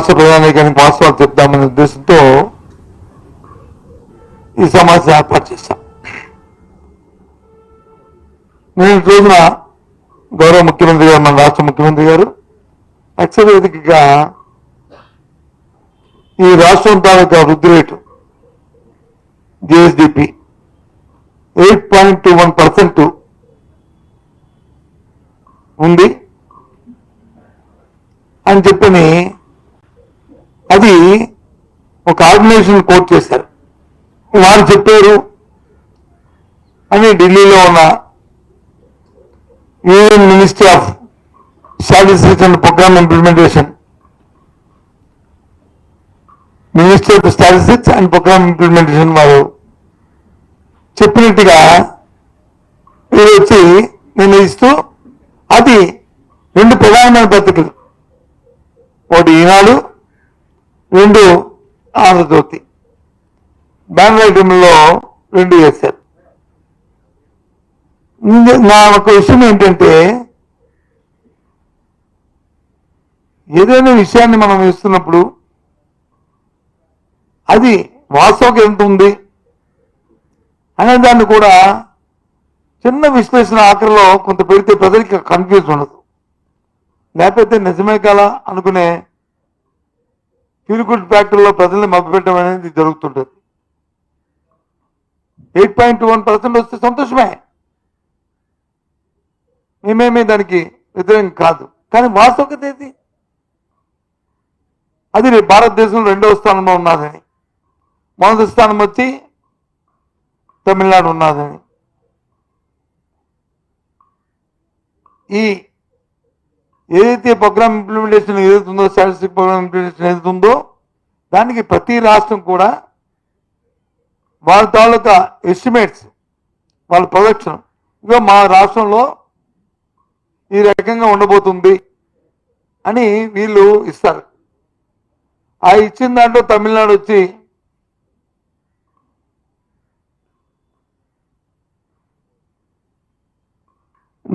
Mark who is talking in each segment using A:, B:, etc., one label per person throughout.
A: రాష్ట్ర ప్రధానికానికి వాస్తవాలు చెప్తామనే ఉద్దేశంతో ఈ సమావేశం ఏర్పాటు చేశాం. నేను రోజున గౌరవ ముఖ్యమంత్రి గారు, మన రాష్ట్ర ముఖ్యమంత్రి గారు అక్షర వేదికగా ఈ రాష్ట్రం తాలూకా వృద్ధి రేటు జిఎస్డిపి 8.21% ఉంది అని చెప్పని అది ఒక ఆర్గనైజేషన్ కోట్ చేశారు. వారు చెప్పారు అని ఢిల్లీలో ఉన్న union ministry of statistics and programme implementation ministry of statistics and programme implementation వారు చెప్పినట్టుగా మీరు వచ్చి నిర్ణయిస్తూ అది 2 ప్రధానమైన పత్రికలు, ఒకటి ఈనాడు, 2 ఆంధ్రజ్యోతి బ్యానర్ ఐటంలో 2 వేశారు. నా ఒక విషయం ఏంటంటే, ఏదైనా విషయాన్ని మనం ఇస్తున్నప్పుడు అది వాస్తవం ఎంత ఉంది అనే దాన్ని కూడా చిన్న విశ్లేషణ ఆఖరిలో కొంత పెడితే ప్రజలకి కన్ఫ్యూజ్ ఉండదు. లేకపోతే నిజమే కదా అనుకునే ఫీల్ గుడ్ ఫ్యాక్టరీలో ప్రజల్ని మభ్యపెట్టడం అనేది జరుగుతుంటుంది. 8.21% వస్తే సంతోషమే, మేమేమీ దానికి వ్యతిరేకం కాదు. కానీ వాస్తవికత ఏది? అది భారతదేశంలో 2వ స్థానంలో ఉన్నదని, మొదటి స్థానం వచ్చి తమిళనాడు ఉన్నదని. ఈ ఏదైతే ప్రోగ్రామ్ ఇంప్లిమెంటేషన్ ఏదైతుందో, స్టాటిస్టిక్ ప్రోగ్రామ్ ఇంప్లిమెంటేషన్ ఏదైతుందో దానికి ప్రతి రాష్ట్రం కూడా వాళ్ళ తాలూకా ఎస్టిమేట్స్, వాళ్ళ ప్రొజెక్షన్, ఇక మా రాష్ట్రంలో ఈ రకంగా ఉండబోతుంది అని వీళ్ళు ఇస్తారు. ఆ ఇచ్చిన దాంట్లో తమిళనాడు వచ్చి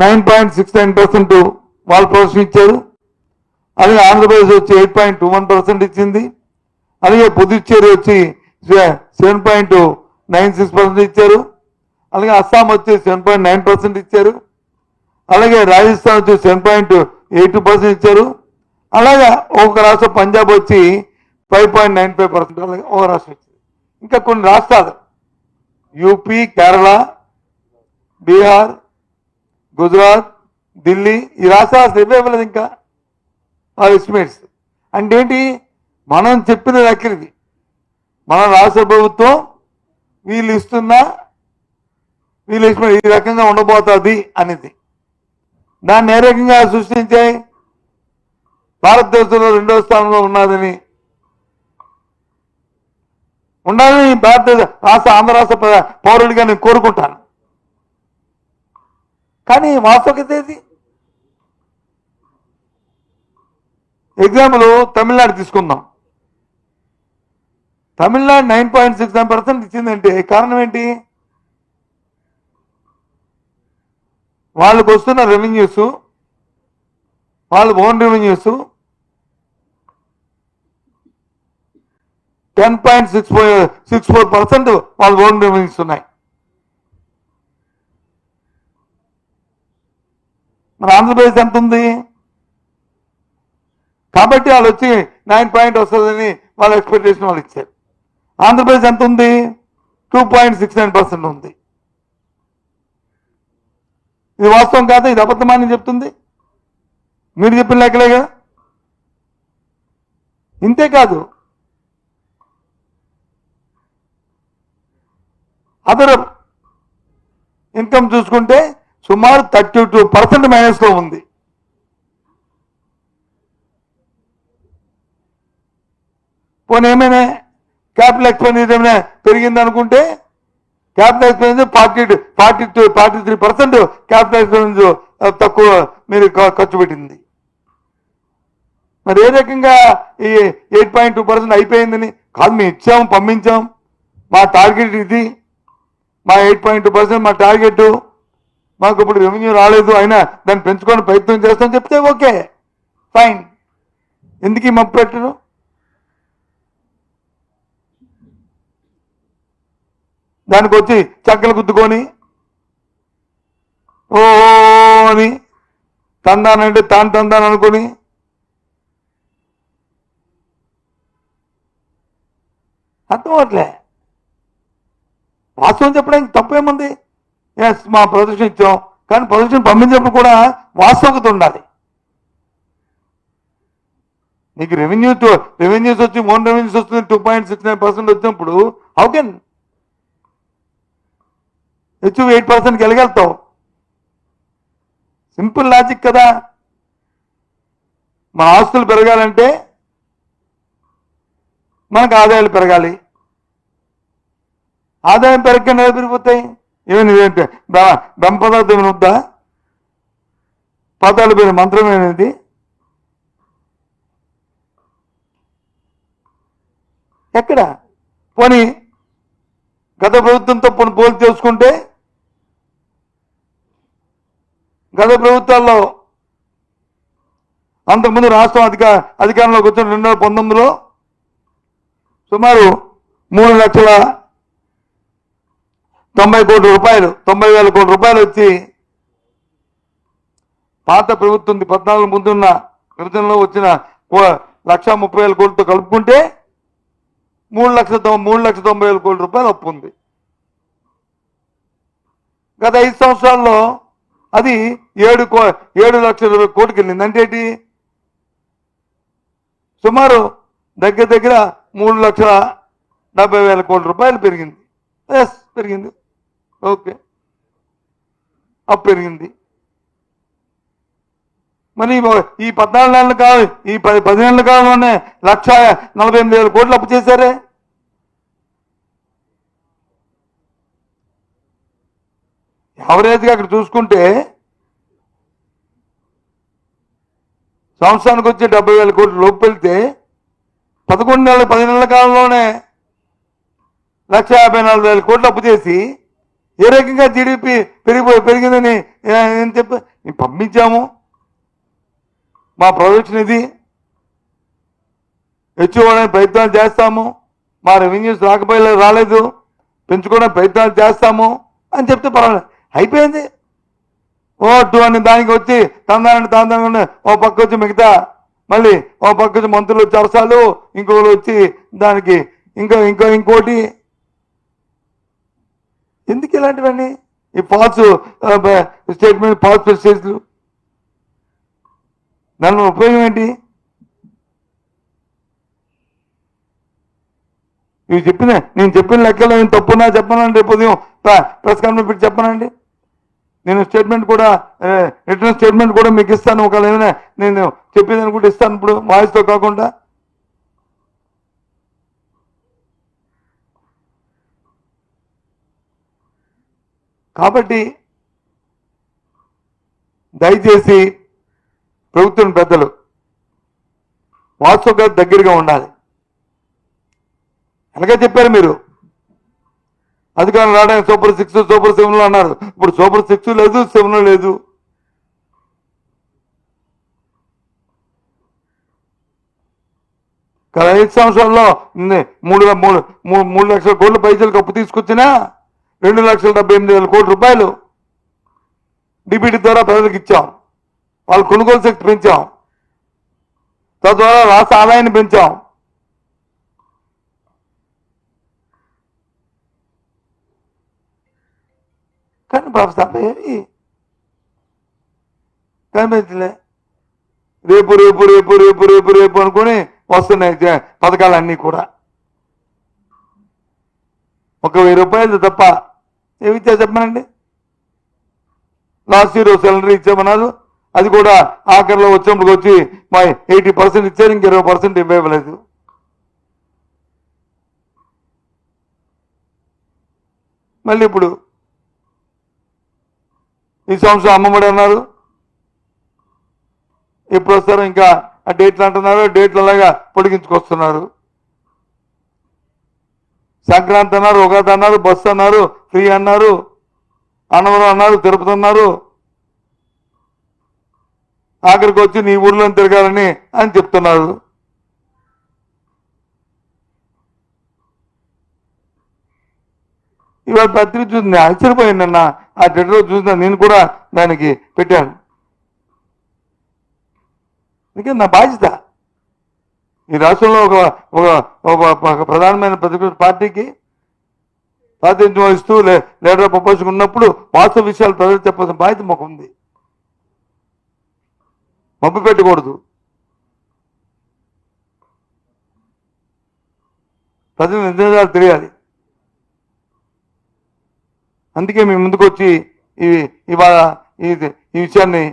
A: 9.69% వాళ్ళు ప్రొజెక్షన్ ఇచ్చారు. అలాగే ఆంధ్రప్రదేశ్ వచ్చి 8.21% ఇచ్చింది. అలాగే పుదుచ్చేరి వచ్చి 7.96% ఇచ్చారు. అలాగే అస్సాం వచ్చి 7.9% ఇచ్చారు. అలాగే రాజస్థాన్ వచ్చి 7.82% ఇచ్చారు. అలాగే ఒక రాష్ట్రం పంజాబ్ వచ్చి 5.95%, అలాగే ఒక రాష్ట్రం ఇచ్చింది. ఇంకా కొన్ని రాష్ట్రాలు యూపీ, కేరళ, బీహార్, గుజరాత్, ఢిల్లీ, ఈ రాష్ట్రాలు ఇవ్వలేదు ఇంకా వాళ్ళ ఎస్టిమేట్స్. అంటే ఏంటి? మనం చెప్పిన లెక్కలకి మన రాష్ట్ర ప్రభుత్వం వీళ్ళు ఇస్తున్నా వీళ్ళు ఎస్టిమేట్ ఈ రకంగా ఉండబోతుంది అనేది దాన్ని ఏ రకంగా సృష్టించాయి? భారతదేశంలో 2వ స్థానంలో ఉన్నదని ఉండాలని భారతదేశ ఆంధ్ర రాష్ట్ర పౌరుడిగా నేను కోరుకుంటాను. కానీ వాస్తవికత ఏది? ఎగ్జాంపుల్ తమిళనాడు తీసుకుందాం. తమిళనాడు 9.69% ఇచ్చిందంటే కారణం ఏంటి? వాళ్ళకు వస్తున్న రెవెన్యూస్, వాళ్ళ ఓన్ రెవెన్యూస్ 10.64% వాళ్ళ ఓన్ రెవెన్యూస్ ఉన్నాయి. మన ఆంధ్రప్రదేశ్ ఎంత ఉంది? కాబట్టి వాళ్ళు వచ్చి 9 వస్తుందని వాళ్ళ ఎక్స్పెక్టేషన్ వాళ్ళు ఇచ్చారు. ఆంధ్రప్రదేశ్ ఎంత ఉంది? 2.69% ఉంది. ఇది వాస్తవం కాదా? ఇది అబద్ధమని చెప్తుంది. మీరు చెప్పిన లెక్కలేగా. ఇంతేకాదు, అదర్ ఇన్కమ్ చూసుకుంటే సుమారు 32% మైనస్లో ఉంది. పోనీ ఏమైనా క్యాపిటల్ ఎక్స్పెండిచర్ ఏమైనా పెరిగింది అనుకుంటే క్యాపిటల్ ఎక్స్పెండిచర్ 43% క్యాపిటల్ ఎక్స్పెండిచర్ తక్కువ మీరు ఖర్చు పెట్టింది. మరి ఏ రకంగా ఈ 8.2% అయిపోయిందని కాదు, మేము ఇచ్చాము, పంపించాం, మా టార్గెట్ ఇది, మా 8.2% మా టార్గెట్, మాకు ఇప్పుడు రెవెన్యూ రాలేదు, అయినా దాన్ని పెంచుకొని ప్రయత్నం చేస్తామని చెప్తే ఓకే, ఫైన్. ఎందుకు ఈ మప్పు పెట్టరు? దానికి వచ్చి చక్కలు గుద్దుకొని ఓ అని తందానంటే తాను తందాను అనుకుని అర్థం అవట్లే. వాస్తవం చెప్పడానికి తప్పేముంది? ఎస్, మా ప్రొజెక్షన్ ఇచ్చాం, కానీ ప్రొజెక్షన్ పంపించినప్పుడు కూడా వాస్తవత ఉండాలి. నీకు రెవెన్యూస్ వచ్చి ఓన్ రెవెన్యూస్ వస్తుంది 2.69% వచ్చినప్పుడు హౌ కెన్ అచీవ్ 8%కి వెళ్ళగలుగుతావు? సింపుల్ లాజిక్ కదా. మన ఆస్తులు పెరగాలంటే మనకు ఆదాయాలు పెరగాలి. ఆదాయం పెరగకుండా పెరిగిపోతాయి. ఏమైనా ఇదేంటే బ్రహ్మపదార్థం ఏమైనా వద్దా? పాతాళ పేరు మంత్రం ఏమైనది? ఎక్కడ? పోనీ గత ప్రభుత్వంతో పోల్చి చేసుకుంటే గత ప్రభుత్వాల్లో అంతకుముందు రాష్ట్రం అధికారంలోకి వచ్చిన 2019లో సుమారు 3,90,000 కోట్ల రూపాయలు వచ్చి పాత ప్రభుత్వం 14 ముందున్న విభజనలో వచ్చిన 1,30,000 కోట్లతో కలుపుకుంటే 3,90,000 కోట్ల రూపాయలు అప్పు ఉంది. గత 5 సంవత్సరాల్లో అది 7,20,000 కోట్లకి వెళ్ళింది. అంటే ఏంటి? సుమారు దగ్గర 3,70,000 కోట్ల రూపాయలు పెరిగింది. ఎస్, పెరిగింది. ఓకే, అప్పు పెరిగింది. మరి ఈ 14 నెలల కాలం, ఈ 10 నెలల కాలంలోనే 1,48,000 కోట్లు అప్పు చేశారే. యావరేజ్గా అక్కడ చూసుకుంటే సంవత్సరానికి వచ్చే 70,000 కోట్లు లోపు వెళ్తే 10 నెలల కాలంలోనే 1,54,000 కోట్లు అప్పు చేసి ఏ రకంగా జీడిపి పెరిగిందని నేను చెప్పి పంపించాము. మా ప్రొజెక్షన్ ఇది, హెచ్చుకోవడానికి ప్రయత్నాలు చేస్తాము, మా రెవెన్యూస్ రాలేదు, పెంచుకోవడానికి ప్రయత్నాలు చేస్తాము అని చెప్తే పర్వాలేదు, అయిపోయింది. ఓటు అని దానికి వచ్చి తందానండి ఓ పక్క వచ్చి మిగతా మళ్ళీ ఓ పక్క వచ్చి మంత్రులు చరసాలు, ఇంకోటి వచ్చి దానికి ఇంకోటి. ఎందుకు ఇలాంటివన్నీ? ఈ ఫాల్స్ స్టేట్మెంట్, ఫాల్స్ మెసేజ్లు, దాని ఉపయోగం ఏంటి? నేను చెప్పిన లెక్కలో నేను తప్పున్నా చెప్పానండి. రేపు ఉదయం ప్రెస్ కాన్ఫరెన్స్ పెట్టి చెప్పానండి. నేను స్టేట్మెంట్ కూడా, రిటర్న్ స్టేట్మెంట్ కూడా మీకు ఇస్తాను. ఒకవేళ ఏమైనా నేను చెప్పేదాన్ని కూడా ఇస్తాను, ఇప్పుడు వాయిస్తో కాకుండా. కాబట్టి దయచేసి ప్రభుత్వం పెద్దలు వాస్తవ దగ్గరగా ఉండాలి. అలాగే చెప్పారు మీరు, అధికారం రావడానికి సూపర్ 6, సూపర్ 7 అన్నారు. ఇప్పుడు సూపర్ 6 లేదు, 7 లేదు. కదా 5 సంవత్సరాల్లో 3 లక్షల కోట్ల పైసలకు అప్పు తీసుకొచ్చినా 2,78,000 కోట్ల రూపాయలు డిబిటీ ద్వారా ప్రజలకు ఇచ్చాం. వాళ్ళ కొనుగోలు శక్తి పెంచాం, తద్వారా రాష్ట్ర ఆదాయాన్ని పెంచాం. కానీ కనిపించలే. రేపు రేపు రేపు రేపు రేపు రేపు అనుకుని వస్తున్నాయి పథకాలన్నీ కూడా. 1,000 రూపాయలు తప్ప ఏమిచ్చా చెప్పమనండి. లాస్ట్ ఇయర్ సిలిండర్ ఇచ్చామన్నారు, అది కూడా ఆఖరిలో వచ్చినప్పుడు వచ్చి మా 80% ఇచ్చారు, ఇంక 20% ఇవ్వలేదు. మళ్ళీ ఇప్పుడు ఈ సంవత్సరం అమ్మఒడి అన్నారు, ఎప్పుడు వస్తారో ఇంకా ఆ డేట్లు అంటున్నారు, డేట్లు అలాగా పొడిగించుకొస్తున్నారు. సంక్రాంతి అన్నారు, ఉగాది అన్నారు, బస్సు అన్నారు, ఫ్రీ అన్నారు, అన్నవరం అన్నారు, తిరుపతి అన్నారు, ఆఖరికి వచ్చి నీ ఊర్లో తిరగాలని అని చెప్తున్నారు. ఇవాళ పత్రిక చూసి నేను ఆశ్చర్యపోయాను అన్న, ఆ ట్విట్టర్లో చూసిన నేను కూడా దానికి పెట్టాను. అందుకే నా బాధ్యత ఈ రాష్ట్రంలో ఒక ఒక ఒక ప్రధానమైన ప్రతిపక్ష పార్టీకి ప్రాతినిధ్యం వహిస్తూ లీడర్ ఆఫ్ అపోజిషన్ ఉన్నప్పుడు వాస్తవ విషయాలు ప్రజలు చెప్పాల్సిన బాధ్యత మాకు ఉంది. మబ్బు పెట్టకూడదు. ప్రజలు నిజాలు తెలియాలి. అందుకే మేము ముందుకు వచ్చి ఇవాళ ఈ విషయాన్ని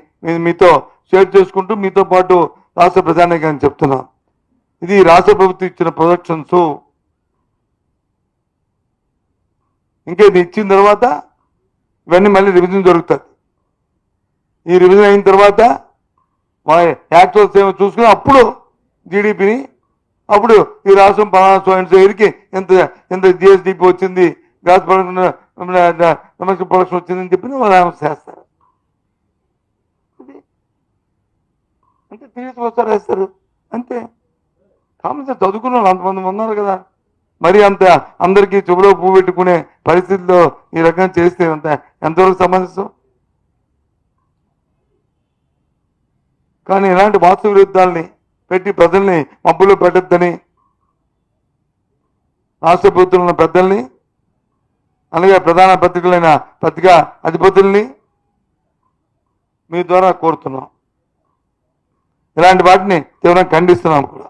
A: మీతో షేర్ చేసుకుంటూ మీతో పాటు రాష్ట్ర ప్రజానీకాన్ని చెప్తున్నాం. ఇది రాష్ట్ర ప్రభుత్వం ఇచ్చిన ప్రొజెక్షన్స్. ఇంకా ఇది ఇచ్చిన తర్వాత ఇవన్నీ మళ్ళీ రివిజన్ జరుగుతుంది. ఈ రివిజన్ అయిన తర్వాత మన యాక్చువల్స్ ఏమో చూసుకుని అప్పుడు జీడిపిని, అప్పుడు ఈ రాష్ట్రం పలానా ఎంత ఎంత జిఎస్డిపి వచ్చింది, గ్యాస్ డొమెస్టిక్ ప్రొడక్షన్ వచ్చిందని చెప్పి వాళ్ళు అనౌన్స్ చేస్తారు. అంటే తిరిగి వస్తారు వేస్తారు అంతే. కామన్ సెన్స్ చదువుకున్న వాళ్ళు అంతమంది ఉన్నారు కదా, మరి అంత అందరికీ చెవులో పువ్వు పెట్టుకునే పరిస్థితుల్లో ఈ రకంగా చేస్తే ఎంతవరకు సంబంధిస్తాం? కానీ ఇలాంటి వాస్తవ విరుద్ధాలని పెట్టి ప్రజల్ని మబ్బులో పెట్టద్దని రాష్ట్ర ప్రభుత్వంలో ఉన్న పెద్దల్ని, అలాగే ప్రధాన పత్రికలైన పత్రికా అధిపతుల్ని మీ ద్వారా కోరుతున్నాం. ఇలాంటి వాటిని తీవ్రంగా ఖండిస్తున్నాం కూడా.